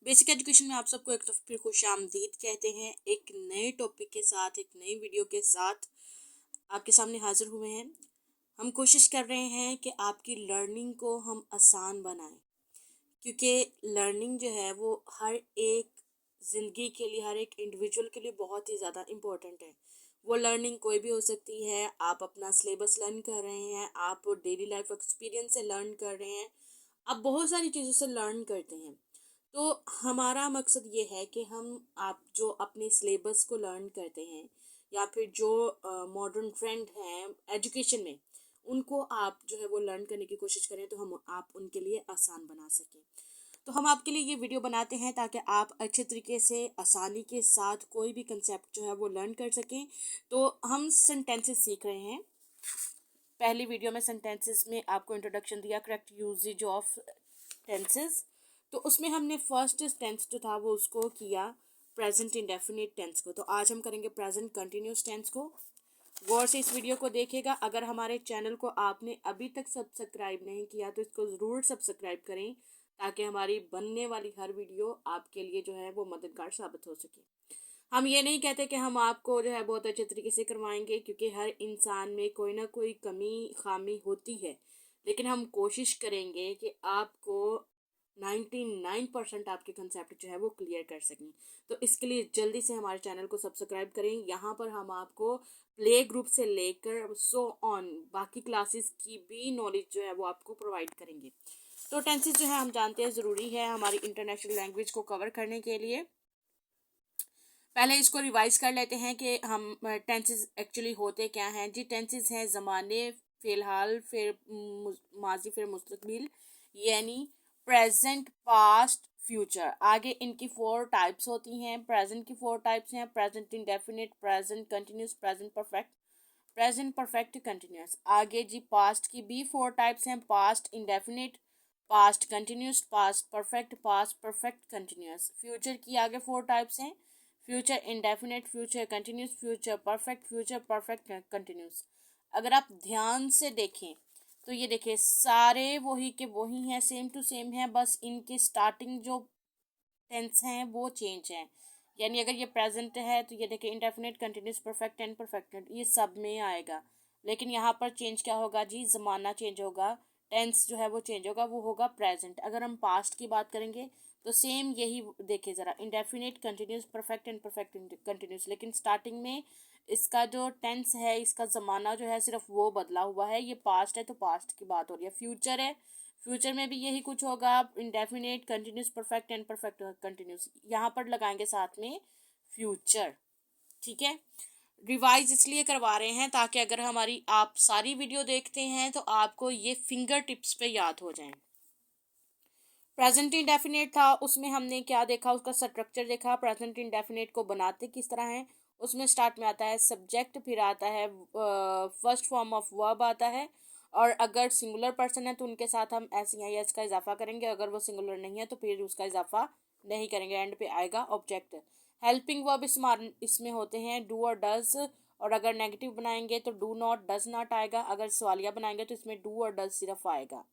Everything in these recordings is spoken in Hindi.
बेसिक एजुकेशन में आप सबको एक तो फिर खुशामदीद कहते हैं। एक नए टॉपिक के साथ, एक नई वीडियो के साथ आपके सामने हाजिर हुए हैं। हम कोशिश कर रहे हैं कि आपकी लर्निंग को हम आसान बनाएं, क्योंकि लर्निंग जो है वो हर एक ज़िंदगी के लिए, हर एक इंडिविजुअल के लिए बहुत ही ज़्यादा इम्पोर्टेंट है। वो लर्निंग कोई भी हो सकती है। आप अपना सिलेबस लर्न कर रहे हैं, आप डेली लाइफ एक्सपीरियंस से लर्न कर रहे हैं, आप बहुत सारी चीज़ों से लर्न करते हैं। तो हमारा मकसद ये है कि हम आप जो अपने सिलेबस को लर्न करते हैं या फिर जो मॉडर्न ट्रेंड हैं एजुकेशन में, उनको आप जो है वो लर्न करने की कोशिश करें, तो हम आप उनके लिए आसान बना सकें। तो हम आपके लिए ये वीडियो बनाते हैं ताकि आप अच्छे तरीके से आसानी के साथ कोई भी कंसेप्ट जो है वो लर्न कर सकें। तो हम सेंटेंसेस सीख रहे हैं। पहली वीडियो में सेंटेंसेस में आपको इंट्रोडक्शन दिया, करेक्ट यूजेज ऑफ टेंसेस। तो उसमें हमने फर्स्ट टेंस जो था वो उसको किया प्रेजेंट इंडेफिनिट टेंस को। तो आज हम करेंगे प्रेजेंट कंटिन्यूस टेंस को। गौर से इस वीडियो को देखिएगा। अगर हमारे चैनल को आपने अभी तक सब्सक्राइब नहीं किया तो इसको ज़रूर सब्सक्राइब करें, ताकि हमारी बनने वाली हर वीडियो आपके लिए जो है वो मददगार साबित हो सके। हम ये नहीं कहते कि हम आपको जो है बहुत अच्छे तरीके से करवाएंगे, क्योंकि हर इंसान में कोई ना कोई कमी खामी होती है, लेकिन हम कोशिश करेंगे कि आपको 99% आपके कंसेप्ट जो है वो क्लियर कर सकें। तो इसके लिए जल्दी से हमारे चैनल को सब्सक्राइब करें। यहाँ पर हम आपको प्ले ग्रुप से लेकर सो ऑन बाकी क्लासेस की भी नॉलेज जो है वो आपको प्रोवाइड करेंगे। तो टेंसेस जो है हम जानते हैं ज़रूरी है हमारी इंटरनेशनल लैंग्वेज को कवर करने के लिए। पहले इसको रिवाइज कर लेते हैं कि हम टेंसेस एक्चुअली होते क्या हैं। जी, टेंसेस हैं ज़माने, फ़िलहाल, फिर माजी, फिर मुस्तकबिल, यानी प्रेजेंट, पास्ट, फ्यूचर। आगे इनकी 4 टाइप्स होती हैं। प्रेजेंट की 4 टाइप्स हैं, present indefinite, present continuous, present perfect, present perfect continuous. आगे जी पास्ट की भी 4 टाइप्स हैं, past indefinite, past continuous, past perfect, past perfect continuous. Future की आगे 4 टाइप्स हैं, future indefinite, future continuous, future perfect, future perfect continuous. अगर आप ध्यान से देखें तो ये देखिए सारे वही के वही हैं, सेम टू सेम है, बस इनके स्टार्टिंग जो टेंस हैं वो चेंज हैं। यानी अगर ये प्रेजेंट है तो ये देखिए indefinite, continuous, perfect and perfect, ये सब में आएगा। लेकिन यहाँ पर चेंज क्या होगा जी, ज़माना चेंज होगा, टेंस जो है वो चेंज होगा, वो होगा प्रेजेंट। अगर हम पास्ट की बात करेंगे तो सेम यही देखिए ज़रा, indefinite, continuous, perfect and perfect continuous, लेकिन स्टार्टिंग में इसका जो टेंस है, इसका ज़माना जो है सिर्फ वो बदला हुआ है। ये पास्ट है तो पास्ट की बात हो रही है। फ्यूचर है, फ्यूचर में भी यही कुछ होगा, indefinite, continuous, perfect and perfect continuous, यहाँ पर लगाएंगे साथ में फ्यूचर। ठीक है, रिवाइज इसलिए करवा रहे हैं ताकि अगर हमारी आप सारी वीडियो देखते हैं तो आपको ये फिंगर टिप्स पे याद हो जाएं। प्रेजेंट इंडेफिनेट था, उसमें हमने क्या देखा, उसका स्ट्रक्चर देखा। प्रेजेंट इंडेफिनेट को बनाते किस तरह हैं, उसमें स्टार्ट में आता है सब्जेक्ट, फिर आता है फर्स्ट फॉर्म ऑफ वर्ब आता है, और अगर सिंगुलर पर्सन है तो उनके साथ हम एस या यस का इजाफा करेंगे। अगर वो सिंगुलर नहीं है तो फिर उसका इजाफा नहीं करेंगे, एंड पे आएगा ऑब्जेक्ट। हेल्पिंग वर्ब इसमें होते हैं डू और डज, और अगर नेगेटिव बनाएंगे तो डू नॉट, डज नॉट आएगा। अगर सवालिया बनाएंगे तो इसमें डू और डज सिर्फ आएगा।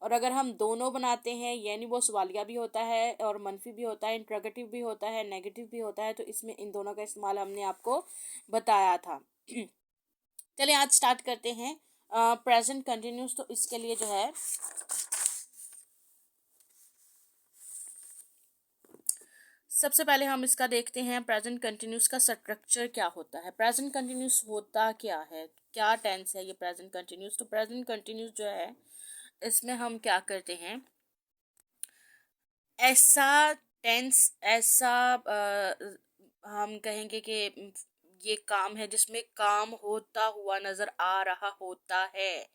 और अगर हम दोनों बनाते हैं, यानी वो सवालिया भी होता है और मनफी भी होता है, इंट्रोगेटिव भी होता है, नेगेटिव भी होता है, तो इसमें इन दोनों का इस्तेमाल हमने आपको बताया था। चलिए आज स्टार्ट करते हैं प्रेजेंट कंटिन्यूस। तो इसके लिए जो है सबसे पहले हम इसका देखते हैं प्रेजेंट कंटिन्यूस का स्ट्रक्चर क्या होता है। प्रेजेंट कंटिन्यूस होता क्या है, क्या टेंस है ये प्रेजेंट कंटिन्यूस। तो प्रेजेंट कंटिन्यूस जो है इसमें हम क्या करते हैं, ऐसा टेंस, ऐसा हम कहेंगे कि ये काम है जिसमें काम होता हुआ नजर आ रहा होता है।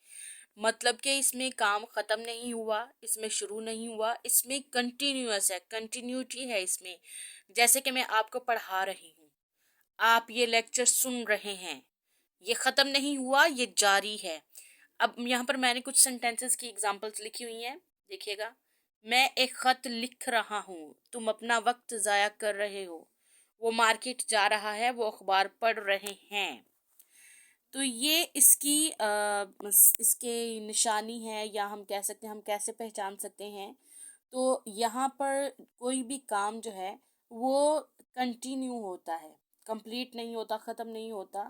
मतलब कि इसमें काम खत्म नहीं हुआ, इसमें शुरू नहीं हुआ, इसमें कंटिन्यूअस है, कंटिन्यूटी है इसमें। जैसे कि मैं आपको पढ़ा रही हूँ, आप ये लेक्चर सुन रहे हैं, ये खत्म नहीं हुआ, ये जारी है। अब यहाँ पर मैंने कुछ सेंटेंसेस की एग्जांपल्स लिखी हुई हैं, देखिएगा। मैं एक खत लिख रहा हूँ, तुम अपना वक्त ज़ाया कर रहे हो। वो मार्केट जा रहा है, वो अखबार पढ़ रहे हैं। तो ये इसकी इसके निशानी है, या हम कह सकते हैं, हम कैसे पहचान सकते हैं। तो यहाँ पर कोई भी काम जो है वो कंटिन्यू होता है, कंप्लीट नहीं होता, ख़त्म नहीं होता।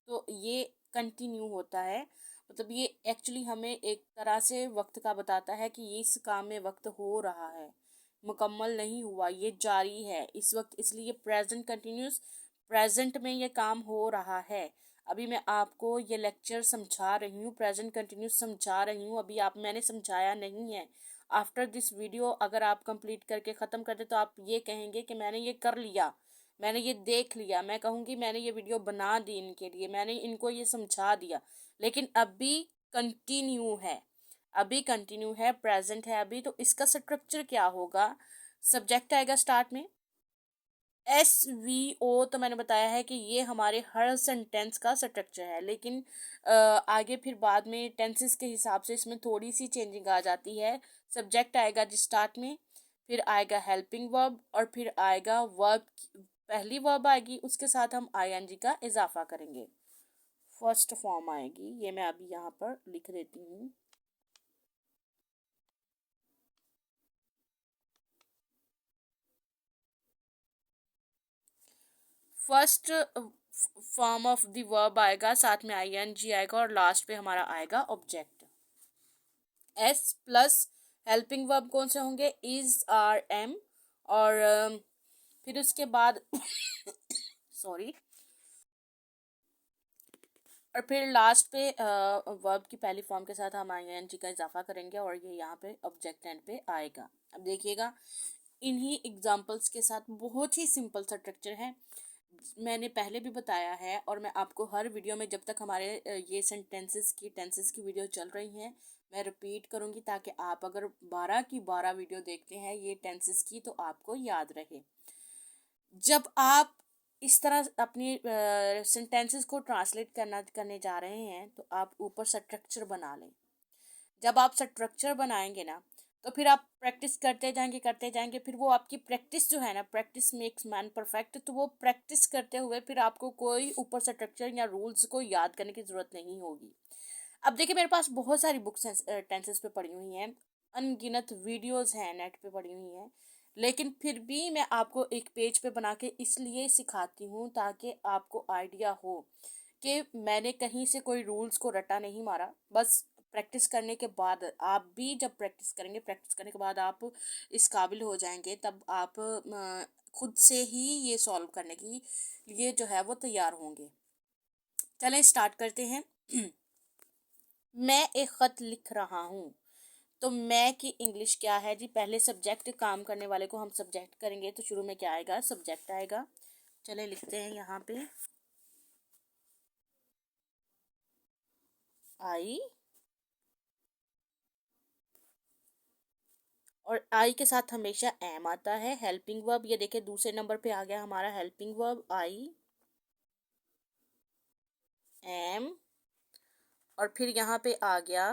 तो ये कंटिन्यू होता है, मतलब ये एक्चुअली हमें एक तरह से वक्त का बताता है कि ये इस काम में वक्त हो रहा है, मुकम्मल नहीं हुआ, ये जारी है इस वक्त, इसलिए प्रेजेंट कंटिन्यूस, प्रेजेंट में ये काम हो रहा है। अभी मैं आपको ये लेक्चर समझा रही हूँ, प्रेजेंट कंटिन्यूस समझा रही हूँ, अभी आप मैंने समझाया नहीं है। आफ्टर दिस वीडियो अगर आप कंप्लीट करके ख़त्म कर दे तो आप ये कहेंगे कि मैंने ये कर लिया, मैंने ये देख लिया, मैं कहूँगी मैंने ये वीडियो बना दी इनके लिए, मैंने इनको ये समझा दिया। लेकिन अभी कंटिन्यू है, अभी कंटिन्यू है, प्रेजेंट है अभी। तो इसका स्ट्रक्चर क्या होगा, सब्जेक्ट आएगा स्टार्ट में, एस वी ओ, तो मैंने बताया है कि ये हमारे हर सेंटेंस का स्ट्रक्चर है। लेकिन आगे फिर बाद में टेंसेस के हिसाब से इसमें थोड़ी सी चेंजिंग आ जाती है। सब्जेक्ट आएगा जी स्टार्ट में, फिर आएगा हेल्पिंग वर्ब, और फिर आएगा वर्ब, पहली वर्ब आएगी उसके साथ हम आईएनजी का इजाफा करेंगे, फर्स्ट फॉर्म आएगी। ये मैं अभी यहाँ पर लिख देती हूँ। First form of the verb आएगा, साथ में आईएनजी आएगा, और लास्ट पे हमारा आएगा object. S plus helping verb कौन से होंगे, इज, आर, एम, और फिर उसके बाद सॉरी, और फिर लास्ट पे वर्ब की पहली फॉर्म के साथ हम आईएनजी का इजाफा करेंगे, और ये यहाँ पे ऑब्जेक्ट एंड पे आएगा। अब देखिएगा, इन्हीं एग्जांपल्स के साथ बहुत ही सिंपल सा स्ट्रक्चर है, मैंने पहले भी बताया है, और मैं आपको हर वीडियो में जब तक हमारे ये टेंसेस की वीडियो चल रही हैं मैं रिपीट करूँगी, ताकि आप अगर 12 की 12 वीडियो देखते हैं ये टेंसेस की तो आपको याद रहे। जब आप इस तरह अपनी सेंटेंसेस को ट्रांसलेट करने जा रहे हैं तो आप ऊपर स्ट्रक्चर बना लें। जब आप स्ट्रक्चर बनाएंगे ना तो फिर आप प्रैक्टिस करते जाएंगे, फिर वो आपकी प्रैक्टिस जो है ना, प्रैक्टिस मेक्स मैन परफेक्ट, तो वो प्रैक्टिस करते हुए फिर आपको कोई ऊपर स्ट्रक्चर या रूल्स को याद करने की ज़रूरत नहीं होगी। अब देखिए, मेरे पास बहुत सारी बुक्स टेंसेस पे पड़ी हुई हैं, अनगिनत वीडियोस हैं नेट पे पड़ी हुई हैं, लेकिन फिर भी मैं आपको एक पेज पे बना के इसलिए सिखाती हूँ ताकि आपको आइडिया हो कि मैंने कहीं से कोई रूल्स को रटा नहीं मारा। बस प्रैक्टिस करने के बाद, आप भी जब प्रैक्टिस करेंगे, प्रैक्टिस करने के बाद आप इस काबिल हो जाएंगे, तब आप खुद से ही ये सॉल्व करने की लिए जो है वो तैयार होंगे। चलें स्टार्ट करते हैं। मैं एक ख़त लिख रहा हूँ, तो मैं की इंग्लिश क्या है जी, पहले सब्जेक्ट, काम करने वाले को हम सब्जेक्ट करेंगे तो शुरू में क्या आएगा, सब्जेक्ट आएगा। चले लिखते हैं यहाँ पे, आई, और आई के साथ हमेशा एम आता है। हेल्पिंग वर्ब, ये देखिए दूसरे नंबर पे आ गया हमारा हेल्पिंग वर्ब, आई, एम, और फिर यहाँ पे आ गया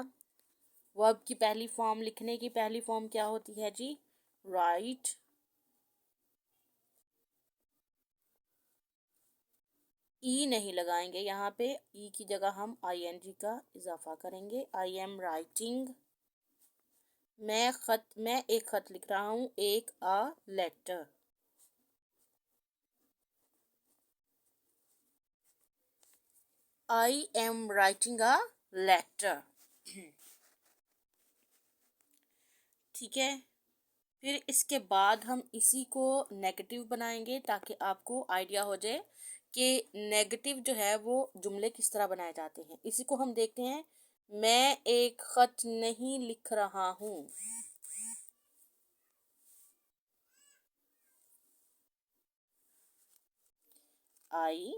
वर्ब की पहली फॉर्म, लिखने की पहली फॉर्म क्या होती है जी, राइट। ई नहीं लगाएंगे यहाँ पे, ई की जगह हम आईएनजी का इजाफा करेंगे, आई एम राइटिंग। मैं एक खत लिख रहा हूँ, एक a letter. I am writing a letter. ठीक है, फिर इसके बाद हम इसी को नेगेटिव बनाएंगे ताकि आपको आइडिया हो जाए कि नेगेटिव जो है वो जुमले किस तरह बनाए जाते हैं। इसी को हम देखते हैं, मैं एक खत नहीं लिख रहा हूँ। आई,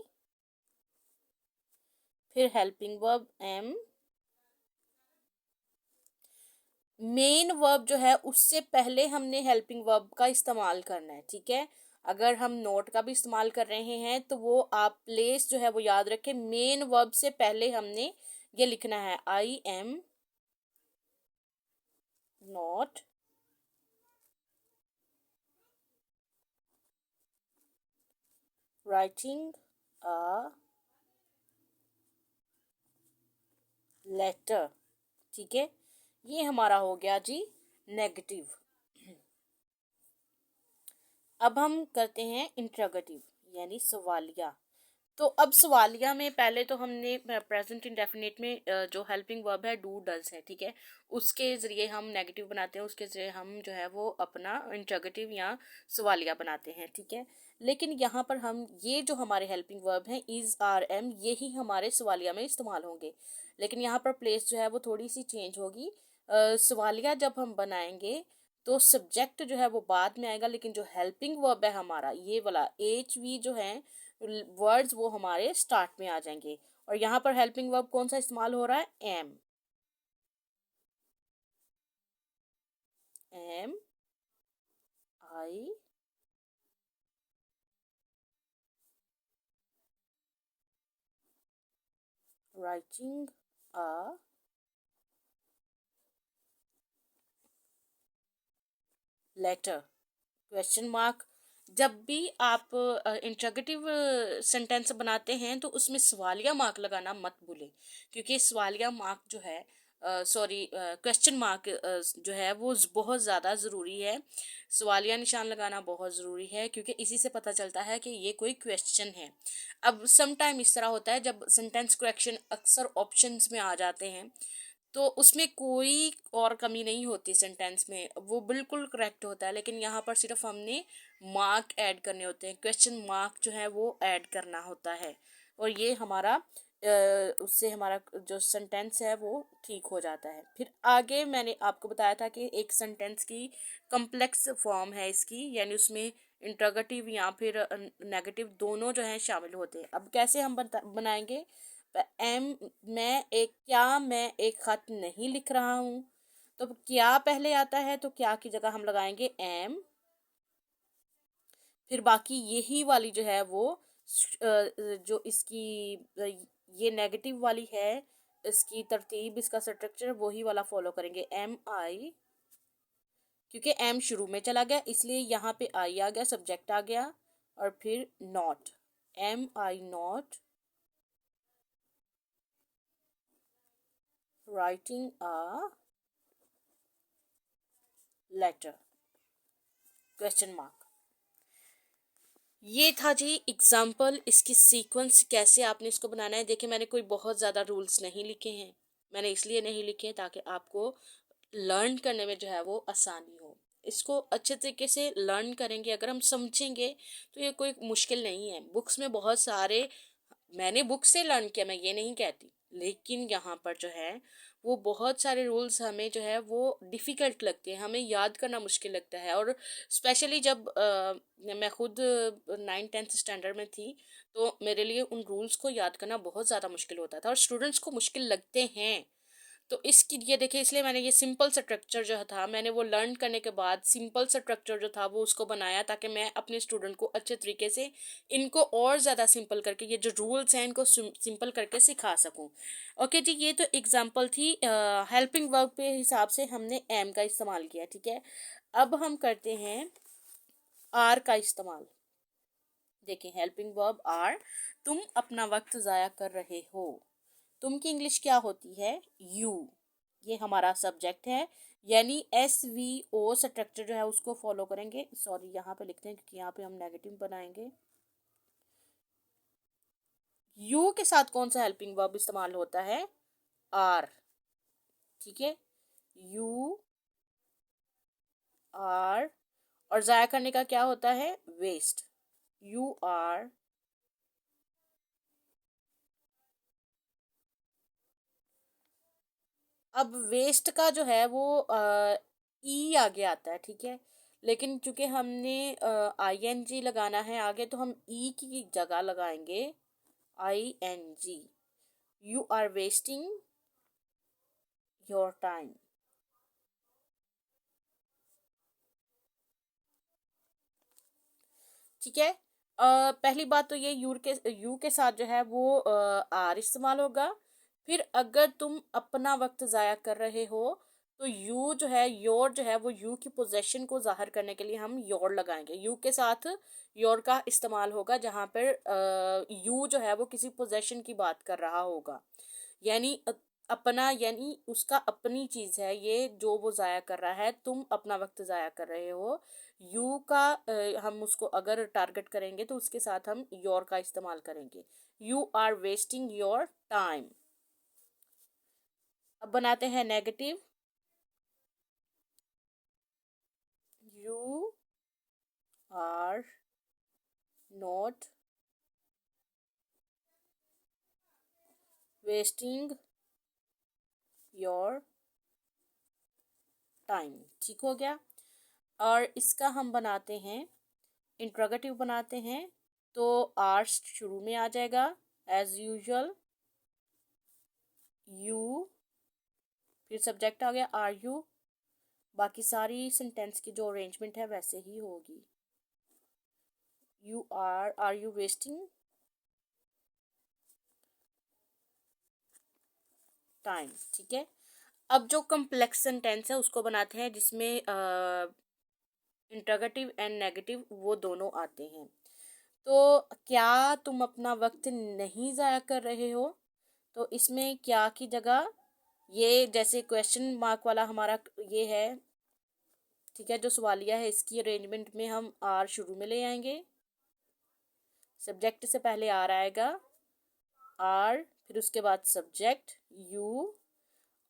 फिर helping verb am, main verb जो है उससे पहले हमने हेल्पिंग वर्ब का इस्तेमाल करना है, ठीक है। अगर हम नोट का भी इस्तेमाल कर रहे हैं तो वो आप प्लेस जो है वो याद रखें, मेन वर्ब से पहले हमने ये लिखना है, I am not writing a letter. ठीक है, ये हमारा हो गया जी नेगेटिव। अब हम करते हैं इंट्रोगेटिव यानी सवालिया। तो अब सवालिया में पहले तो हमने प्रेजेंट इंडेफिनिट में जो हेल्पिंग वर्ब है डू डज है, ठीक है, उसके ज़रिए हम नेगेटिव बनाते हैं, उसके ज़रिए हम जो है वो अपना इंट्रोगेटिव या सवालिया बनाते हैं, ठीक है। लेकिन यहाँ पर हम ये जो हमारे हेल्पिंग वर्ब हैं इज़ आर एम यही हमारे सवालिया में इस्तेमाल होंगे, लेकिन यहाँ पर प्लेस जो है वो थोड़ी सी चेंज होगी। सवालिया जब हम बनाएंगे तो सब्जेक्ट जो है वो बाद में आएगा, लेकिन जो हेल्पिंग वर्ब है हमारा ये वाला एच वी जो है वर्ड्स वो हमारे स्टार्ट में आ जाएंगे। और यहाँ पर हेल्पिंग वर्ब कौन सा इस्तेमाल हो रहा है, am I writing a letter, question mark. जब भी आप इंट्रोगेटिव सेंटेंस बनाते हैं तो उसमें सवालिया मार्क लगाना मत भूलें, क्योंकि सवालिया मार्क जो है सॉरी क्वेश्चन मार्क जो है वो बहुत ज़्यादा ज़रूरी है। सवालिया निशान लगाना बहुत ज़रूरी है, क्योंकि इसी से पता चलता है कि ये कोई क्वेश्चन है। अब सम टाइम इस तरह होता है जब सेंटेंस करेक्शन अक्सर ऑप्शंस में आ जाते हैं, तो उसमें कोई और कमी नहीं होती, सेंटेंस में वो बिल्कुल करेक्ट होता है, लेकिन यहाँ पर सिर्फ हमने मार्क ऐड करने होते हैं, क्वेश्चन मार्क जो है वो ऐड करना होता है, और ये हमारा उससे हमारा जो सेंटेंस है वो ठीक हो जाता है। फिर आगे मैंने आपको बताया था कि एक सेंटेंस की कम्प्लेक्स फॉर्म है इसकी, यानी उसमें इंट्रोगेटिव या फिर नेगेटिव दोनों जो हैं शामिल होते हैं। अब कैसे हम बनाएंगे, एम मैं एक खत नहीं लिख रहा हूँ, तो क्या पहले आता है तो क्या की जगह हम लगाएंगे एम, फिर बाकी यही वाली जो है वो जो इसकी ये नेगेटिव वाली है, इसकी तरतीब इसका स्ट्रक्चर वही वाला फॉलो करेंगे, एम आई, क्योंकि एम शुरू में चला गया इसलिए यहाँ पे आई आ गया, सब्जेक्ट आ गया, और फिर not, am I not writing a letter, question mark. ये था जी एग्जाम्पल, इसकी सीक्वेंस कैसे आपने इसको बनाना है। देखिए मैंने कोई बहुत ज़्यादा रूल्स नहीं लिखे हैं, मैंने इसलिए नहीं लिखे ताकि आपको लर्न करने में जो है वो आसानी हो। इसको अच्छे तरीके से लर्न करेंगे, अगर हम समझेंगे तो ये कोई मुश्किल नहीं है। बुक्स में बहुत सारे, मैंने बुक से लर्न किया, मैं ये नहीं कहती, लेकिन यहाँ पर जो है वो बहुत सारे रूल्स हमें जो है वो डिफ़िकल्ट लगते हैं, हमें याद करना मुश्किल लगता है। और स्पेशली जब मैं खुद 9th-10th स्टैंडर्ड में थी, तो मेरे लिए उन रूल्स को याद करना बहुत ज़्यादा मुश्किल होता था, और स्टूडेंट्स को मुश्किल लगते हैं। तो इसके लिए देखिए, इसलिए मैंने ये सिंपल स्ट्रक्चर जो था, मैंने वो लर्न करने के बाद सिंपल स्ट्रक्चर जो था वो उसको बनाया, ताकि मैं अपने स्टूडेंट को अच्छे तरीके से इनको और ज़्यादा सिंपल करके, ये जो रूल्स हैं इनको सिंपल करके सिखा सकूं। ओके जी, ये तो एग्जांपल थी, हेल्पिंग वर्ब के हिसाब से हमने एम का इस्तेमाल किया, ठीक है। अब हम करते हैं आर का इस्तेमाल। देखिए हेल्पिंग वर्ब आर, तुम अपना वक्त ज़ाया कर रहे हो, तुम की इंग्लिश क्या होती है, यू, ये हमारा सब्जेक्ट है, यानी एस वी ओ स्ट्रक्चर जो है उसको फॉलो करेंगे। सॉरी यहाँ पे लिखते हैं क्योंकि यहाँ पे हम नेगेटिव बनाएंगे। यू के साथ कौन सा हेल्पिंग वर्ब इस्तेमाल होता है, आर, ठीक है, यू आर, और ज़ाया करने का क्या होता है, वेस्ट, यू आर, अब वेस्ट का जो है वो ई आगे आता है, ठीक है, लेकिन चूंकि हमने आई एन जी लगाना है आगे, तो हम ई की जगह लगाएंगे I N G, you are wasting your time, ठीक है। पहली बात तो ये यू के साथ जो है वो आर इस्तेमाल होगा। फिर अगर तुम अपना वक्त ज़ाया कर रहे हो, तो यू जो है, योर जो है वो यू की पोजेशन को जाहिर करने के लिए हम योर लगाएंगे, यू के साथ योर का इस्तेमाल होगा जहाँ पर यू जो है वो किसी पोजेशन की बात कर रहा होगा, यानी अपना, यानी उसका अपनी चीज़ है ये जो वो ज़ाया कर रहा है, तुम अपना वक्त ज़ाया कर रहे हो, यू का हम उसको अगर टारगेट करेंगे तो उसके साथ हम योर का इस्तेमाल करेंगे। You are wasting your time. अब बनाते हैं negative. You are not wasting your time. ठीक हो गया। और इसका हम बनाते हैं इंट्रोगेटिव बनाते हैं, तो आर शुरू में आ जाएगा एज यूजुअल। यू, फिर सब्जेक्ट आ गया आर यू। बाकी सारी सेंटेंस की जो अरेंजमेंट है वैसे ही होगी। You are you wasting time. ठीक है। अब जो कम्प्लेक्स सेंटेंस है उसको बनाते हैं, जिसमें इंटरोगेटिव एंड नेगेटिव वो दोनों आते हैं। तो क्या तुम अपना वक्त नहीं ज़ाया कर रहे हो, तो इसमें क्या की जगह ये जैसे क्वेश्चन मार्क वाला हमारा ये है, ठीक है, जो सवालिया है, इसकी अरेंजमेंट में हम आर शुरू में ले आएंगे। सब्जेक्ट से पहले आर आएगा, आर, फिर उसके बाद सब्जेक्ट यू।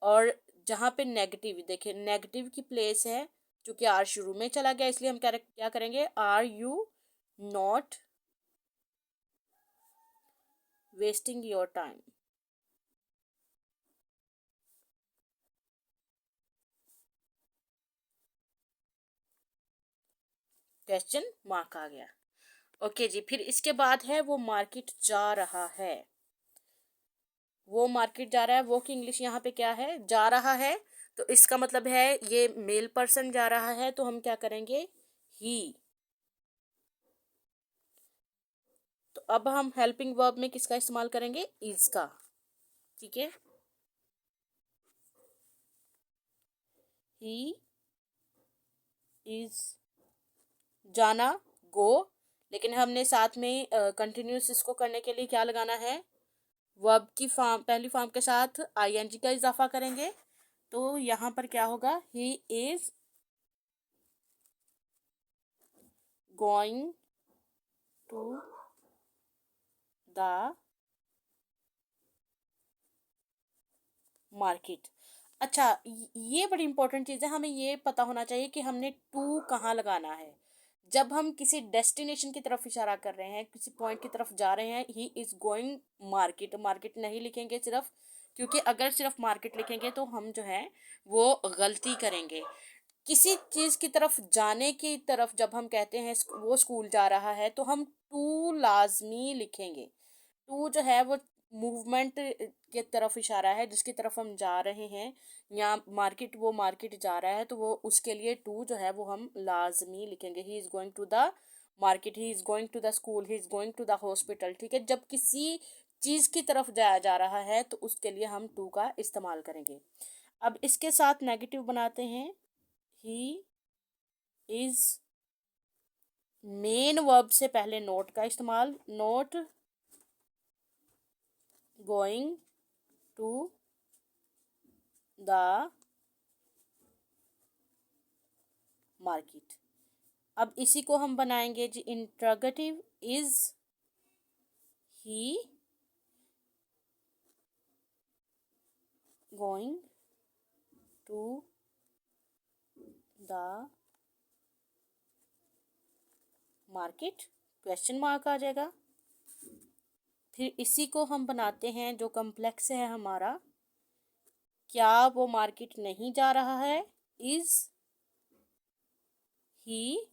और जहाँ पे नेगेटिव, देखिए नेगेटिव की प्लेस है, क्योंकि आर शुरू में चला गया, इसलिए हम क्या करेंगे, are you not wasting your time. Question mark आ गया। ओके जी। फिर इसके बाद है वो मार्केट जा रहा है। वो मार्केट जा रहा है, वो की इंग्लिश यहाँ पे क्या है, जा रहा है। तो इसका मतलब है ये मेल पर्सन जा रहा है, तो हम क्या करेंगे, ही। तो अब हम हेल्पिंग वर्ब में किसका इस्तेमाल करेंगे, इज का। ठीक है। ही इज जाना, गो। लेकिन हमने साथ में कंटिन्यूस इसको करने के लिए क्या लगाना है, वर्ब की फॉर्म, पहली फॉर्म के साथ आईएनजी का इजाफा करेंगे। तो यहाँ पर क्या होगा, he is going to the market. अच्छा, ये बड़ी इंपॉर्टेंट चीज़ है, हमें ये पता होना चाहिए कि हमने टू कहाँ लगाना है। जब हम किसी डेस्टिनेशन की तरफ इशारा कर रहे हैं, किसी पॉइंट की तरफ जा रहे हैं, ही इज गोइंग मार्केट, मार्केट नहीं लिखेंगे सिर्फ, क्योंकि अगर सिर्फ मार्केट लिखेंगे तो हम जो है वो गलती करेंगे। किसी चीज़ की तरफ जाने की तरफ जब हम कहते हैं वो स्कूल जा रहा है, तो हम टू लाजमी लिखेंगे। टू जो है वो मूवमेंट के तरफ इशारा है, जिसकी तरफ हम जा रहे हैं, या मार्केट, वो मार्केट जा रहा है, तो वो उसके लिए टू जो है वो हम लाजमी लिखेंगे। He is going to the market, he is going to the school, he is going to the hospital. ठीक है। जब किसी चीज़ की तरफ जाया जा रहा है तो उसके लिए हम टू का इस्तेमाल करेंगे। अब इसके साथ नेगेटिव बनाते हैं। ही इज़, मेन वर्ब से पहले नोट का इस्तेमाल, not going to the market. अब इसी को हम बनाएंगे जी interrogative. Is he going to the market, question mark आ जाएगा। फिर इसी को हम बनाते हैं जो कम्प्लेक्स है हमारा, क्या वो मार्केट नहीं जा रहा है, इज ही।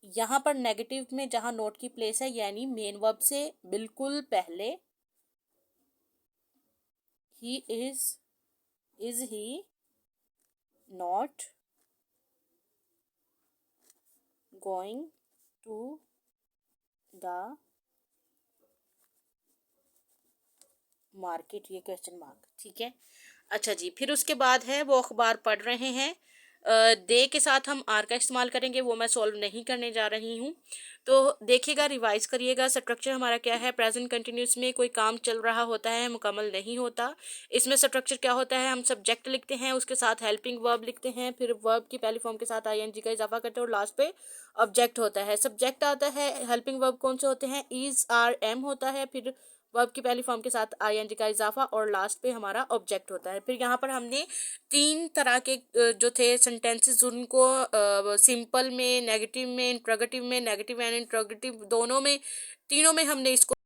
यहाँ पर नेगेटिव में जहाँ नोट की प्लेस है, यानी मेन वर्ब से बिल्कुल पहले, he is he not going to the market, ये क्वेश्चन मार्क। ठीक है। अच्छा जी। फिर उसके बाद है वो अखबार पढ़ रहे हैं, दे के साथ हम आर का इस्तेमाल करेंगे, वो मैं सॉल्व नहीं करने जा रही हूँ। तो देखिएगा, रिवाइज करिएगा। स्ट्रक्चर हमारा क्या है, प्रेजेंट कंटिन्यूस में कोई काम चल रहा होता है, मुकम्मल नहीं होता। इसमें स्ट्रक्चर क्या होता है, हम सब्जेक्ट लिखते हैं, उसके साथ हेल्पिंग वर्ब लिखते हैं, फिर वर्ब की पहली फॉर्म के साथ आईएनजी का इजाफा करते हैं और लास्ट पे ऑब्जेक्ट होता है। सब्जेक्ट आता है, हेल्पिंग वर्ब कौन से होते हैं, इज, आर, एम होता है, फिर वर्ब की पहली फॉर्म के साथ आईएनजी का इजाफा और लास्ट पे हमारा ऑब्जेक्ट होता है। फिर यहाँ पर हमने 3 तरह के जो थे सेंटेंसेस, उनको सिंपल में, नेगेटिव में, इंट्रोगेटिव में, नेगेटिव एंड इंट्रोगेटिव दोनों में, तीनों में हमने इसको